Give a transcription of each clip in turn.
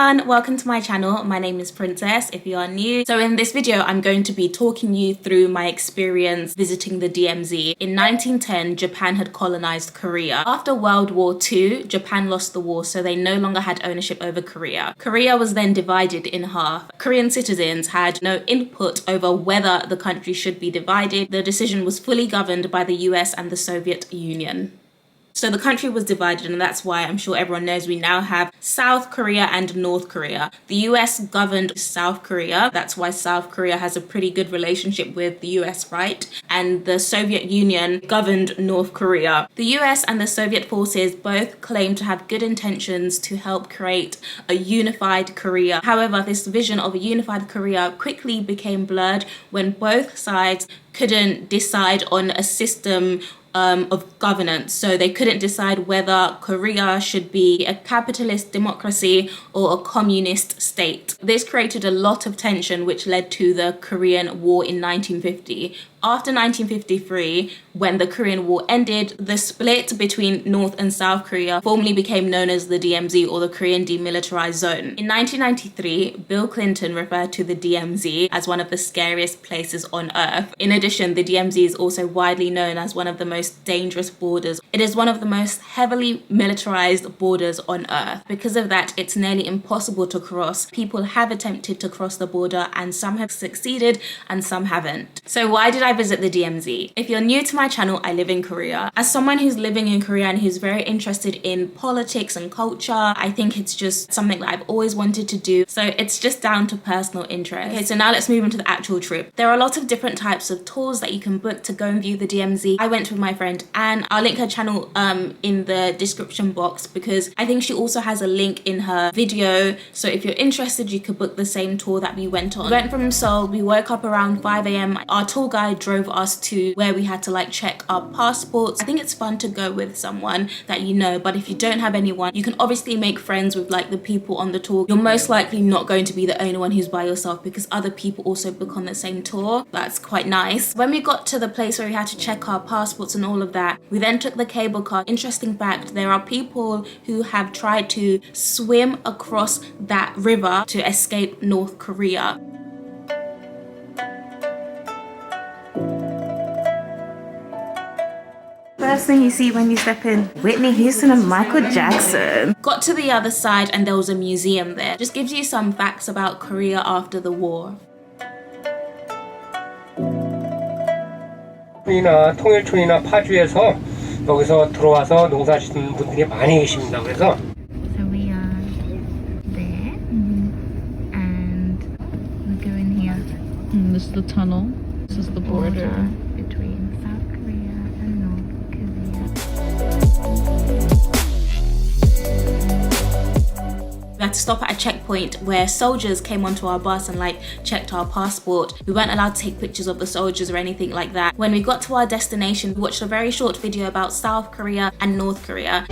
everyone, welcome to my channel. My name is Princess if you are new. So in this video I'm going to be talking you through my experience visiting the DMZ. In 1910 Japan had colonized Korea. After World War II, Japan lost the war, so they no longer had ownership over Korea. Korea was then divided in half. Korean citizens had no input over whether the country should be divided. The decision was fully governed by the US and the Soviet Union. So the country was divided, and that's why I'm sure everyone knows we now have South Korea and North Korea. The US governed South Korea. That's why South Korea has a pretty good relationship with the US, right? And the Soviet Union governed North Korea. The US and the Soviet forces both claimed to have good intentions to help create a unified Korea. However, this vision of a unified Korea quickly became blurred when both sides couldn't decide on a system of governance. So they couldn't decide whether Korea should be a capitalist democracy or a communist state. This created a lot of tension, which led to the Korean War in 1950. After 1953, when the Korean War ended, the split between North and South Korea formally became known as the DMZ, or the Korean Demilitarized Zone. In 1993, Bill Clinton referred to the DMZ as one of the scariest places on earth. In addition, the DMZ is also widely known as one of the most dangerous borders. It is one of the most heavily militarized borders on earth. Because of that, it's nearly impossible to cross. People have attempted to cross the border, and some have succeeded and some haven't. So why did I visit the DMZ? If you're new to my channel, I live in Korea. As someone who's living in Korea and who's very interested in politics and culture, I think it's just something that I've always wanted to do. So it's just down to personal interest. Okay, so now let's move into the actual trip. There are a lot of different types of tours that you can book to go and view the DMZ. I went with my friend Anne. I'll link her channel in the description box, because I think she also has a link in her video. So if you're interested, you could book the same tour that we went on. We went from Seoul. We woke up around 5 a.m. Our tour guide drove us to where we had to check our passports. I think it's fun to go with someone that you know, but if you don't have anyone, you can obviously make friends with the people on the tour. You're most likely not going to be the only one who's by yourself, because other people also book on the same tour. That's quite nice. When we got to the place where we had to check our passports and all of that, we then took the cable car. Interesting fact, there are people who have tried to swim across that river to escape North Korea. First thing you see when you step in, Whitney Houston and Michael Jackson. Got to the other side and there was a museum there. Just gives you some facts about Korea after the war. 통일촌이나 파주에서 여기서 들어와서 농사 짓는 분들이 많이 계십니다. 그래서 So we are there, and we go in here. This is the tunnel. This is the border between South Korea and North Korea. We had to stop at a checkpoint where soldiers came onto our bus and checked our passport. We weren't allowed to take pictures of the soldiers or anything like that. When we got to our destination, we watched a very short video about South Korea and North Korea.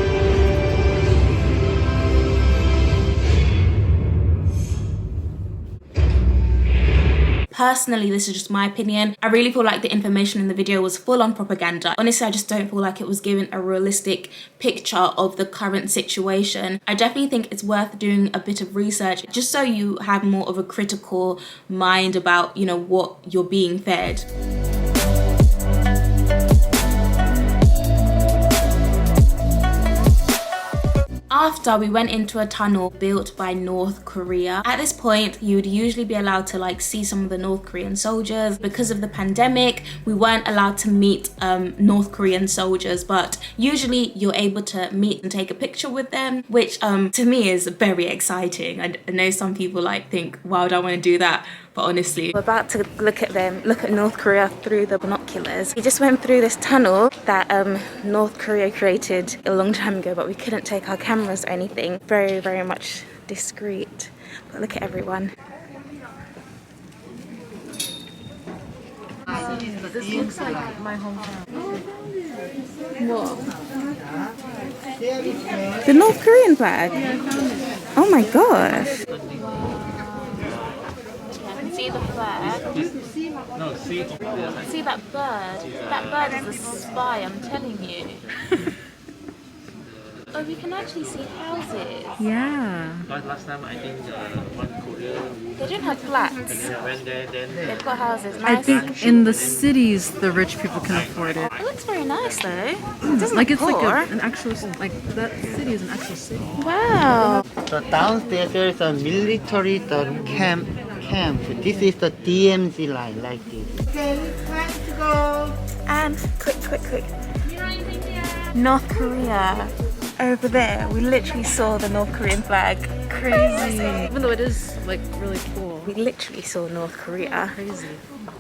Personally, this is just my opinion. I really feel like the information in the video was full on propaganda. Honestly, I just don't feel like it was given a realistic picture of the current situation. I definitely think it's worth doing a bit of research just so you have more of a critical mind about, what you're being fed. After, we went into a tunnel built by North Korea. At this point, you would usually be allowed to see some of the North Korean soldiers. Because of the pandemic, we weren't allowed to meet North Korean soldiers, but usually you're able to meet and take a picture with them, which to me is very exciting. I know some people think, wow, do I want to do that? But honestly, we're about to look at North Korea through the binoculars. We just went through this tunnel that North Korea created a long time ago, but we couldn't take our cameras or anything. Very, very much discreet. But look at everyone. This looks like my hometown. What? The North Korean flag? Oh my gosh. See the flag? No, see that bird? That bird is a spy, I'm telling you. Oh, we can actually see houses. Yeah. But last time I think one Korea They don't have flats. went there, then They've got houses. I Nice. think in the cities, the rich people can afford it. It looks very nice though. It doesn't Like look it's like poor. an actual, like that city is an actual city. Wow. So downstairs there is a military camp. This is the DMZ line, like this. Okay, time to go. And quick. North Korea. Over there, we literally saw the North Korean flag. Crazy. Even though it is like really cool. We literally saw North Korea.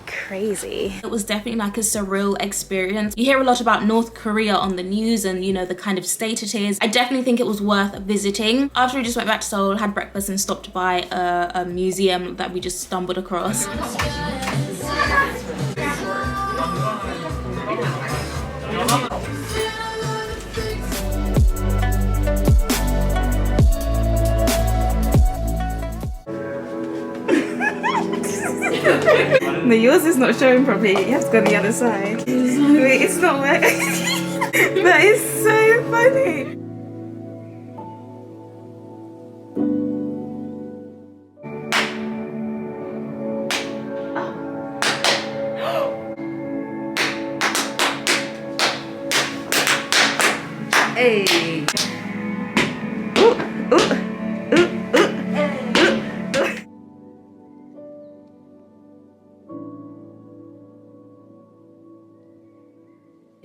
Crazy. It was definitely like a surreal experience. You hear a lot about North Korea on the news and you know the kind of state it is. I definitely think it was worth visiting. After we just went back to Seoul, had breakfast and stopped by a museum that we just stumbled across. No, yours is not showing properly. You have to go on the other side. Wait, it's not working. That is so funny. Hey.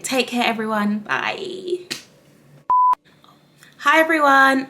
Take care, everyone. Bye. Hi, everyone.